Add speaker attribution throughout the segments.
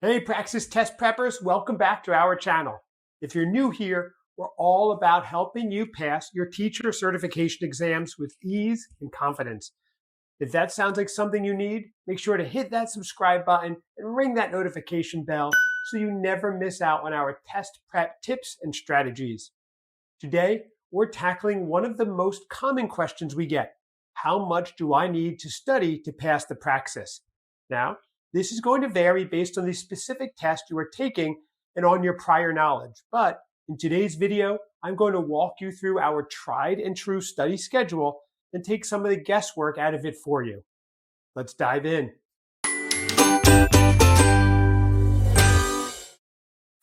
Speaker 1: Hey, Praxis Test Preppers, welcome back to our channel. If you're new here, we're all about helping you pass your teacher certification exams with ease and confidence. If that sounds like something you need, make sure to hit that subscribe button and ring that notification bell so you never miss out on our test prep tips and strategies. Today, we're tackling one of the most common questions we get. How much do I need to study to pass the Praxis? Now, this is going to vary based on the specific test you are taking and on your prior knowledge. But in today's video, I'm going to walk you through our tried and true study schedule and take some of the guesswork out of it for you. Let's dive in.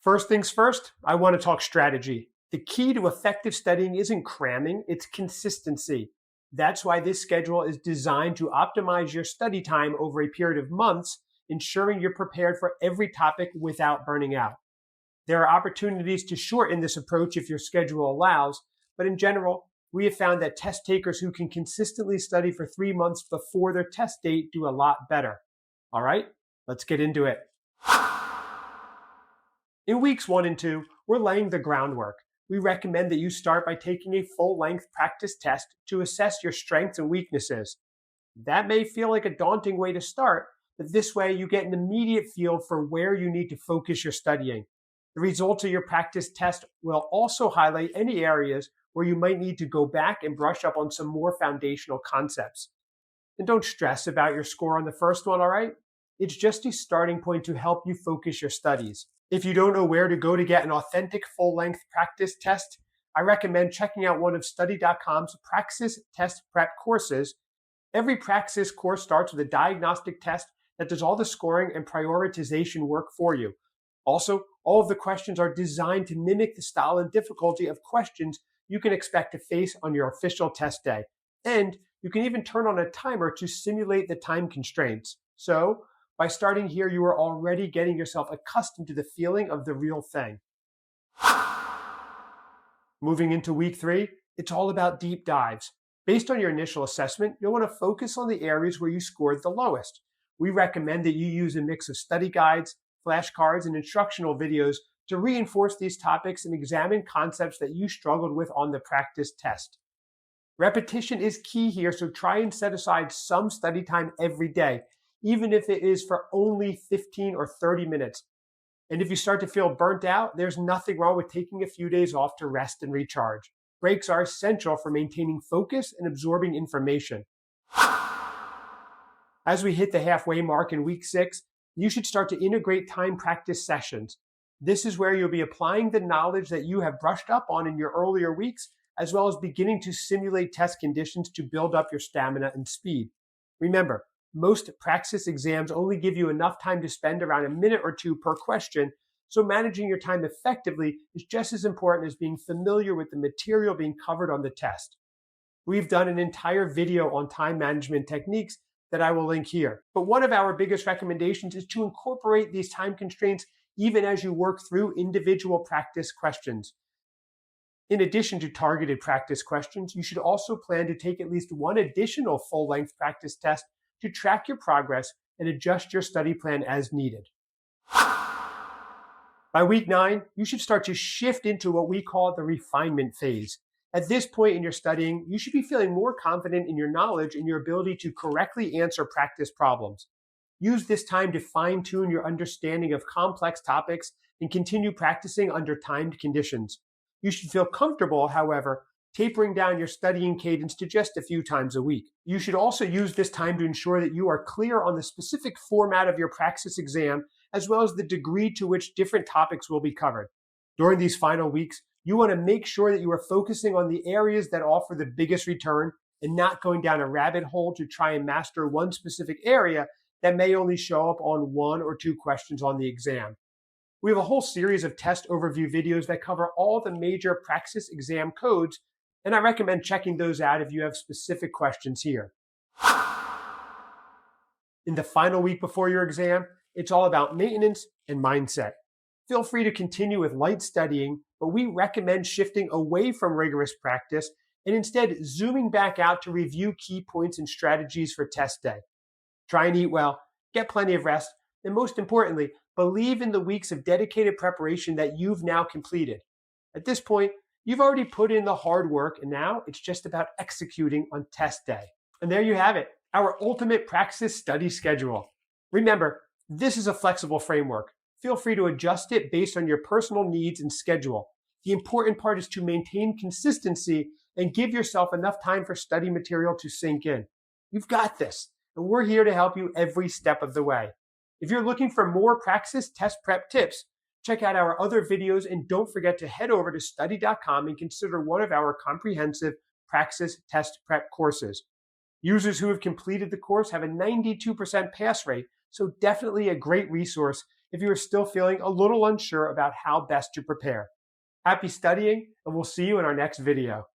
Speaker 1: First things first, I want to talk strategy. The key to effective studying isn't cramming, it's consistency. That's why this schedule is designed to optimize your study time over a period of months, ensuring you're prepared for every topic without burning out. There are opportunities to shorten this approach if your schedule allows, but in general, we have found that test takers who can consistently study for 3 months before their test date do a lot better. All right, let's get into it. In weeks 1 and 2, we're laying the groundwork. We recommend that you start by taking a full-length practice test to assess your strengths and weaknesses. That may feel like a daunting way to start, but this way you get an immediate feel for where you need to focus your studying. The results of your practice test will also highlight any areas where you might need to go back and brush up on some more foundational concepts. And don't stress about your score on the first one, all right? It's just a starting point to help you focus your studies. If you don't know where to go to get an authentic full-length practice test, I recommend checking out one of Study.com's Praxis Test Prep courses. Every Praxis course starts with a diagnostic test that does all the scoring and prioritization work for you. Also, all of the questions are designed to mimic the style and difficulty of questions you can expect to face on your official test day. And you can even turn on a timer to simulate the time constraints. So, by starting here, you are already getting yourself accustomed to the feeling of the real thing. Moving into week 3, it's all about deep dives. Based on your initial assessment, you'll want to focus on the areas where you scored the lowest. We recommend that you use a mix of study guides, flashcards, and instructional videos to reinforce these topics and examine concepts that you struggled with on the practice test. Repetition is key here, so try and set aside some study time every day, even if it is for only 15 or 30 minutes. And if you start to feel burnt out, there's nothing wrong with taking a few days off to rest and recharge. Breaks are essential for maintaining focus and absorbing information. As we hit the halfway mark in week 6, you should start to integrate time practice sessions. This is where you'll be applying the knowledge that you have brushed up on in your earlier weeks, as well as beginning to simulate test conditions to build up your stamina and speed. Remember, most Praxis exams only give you enough time to spend around a minute or 2 per question, so managing your time effectively is just as important as being familiar with the material being covered on the test. We've done an entire video on time management techniques that I will link here. But one of our biggest recommendations is to incorporate these time constraints even as you work through individual practice questions. In addition to targeted practice questions, you should also plan to take at least one additional full-length practice test to track your progress and adjust your study plan as needed. By week 9, you should start to shift into what we call the refinement phase. At this point in your studying, you should be feeling more confident in your knowledge and your ability to correctly answer practice problems. Use this time to fine-tune your understanding of complex topics and continue practicing under timed conditions. You should feel comfortable, however, tapering down your studying cadence to just a few times a week. You should also use this time to ensure that you are clear on the specific format of your Praxis exam, as well as the degree to which different topics will be covered. During these final weeks, you want to make sure that you are focusing on the areas that offer the biggest return and not going down a rabbit hole to try and master one specific area that may only show up on 1 or 2 questions on the exam. We have a whole series of test overview videos that cover all the major Praxis exam codes, and I recommend checking those out if you have specific questions here. In the final week before your exam, it's all about maintenance and mindset. Feel free to continue with light studying, but we recommend shifting away from rigorous practice and instead zooming back out to review key points and strategies for test day. Try and eat well, get plenty of rest, and most importantly, Believe in the weeks of dedicated preparation that you've now completed. At this point, you've already put in the hard work, and now it's just about executing on test day. And there you have it, our ultimate Praxis study schedule. Remember, this is a flexible framework. Feel free to adjust it based on your personal needs and schedule. The important part is to maintain consistency and give yourself enough time for study material to sink in. You've got this, and we're here to help you every step of the way. If you're looking for more Praxis test prep tips, check out our other videos, and don't forget to head over to study.com and consider one of our comprehensive Praxis test prep courses. Users who have completed the course have a 92% pass rate, so definitely a great resource if you are still feeling a little unsure about how best to prepare. Happy studying, and we'll see you in our next video.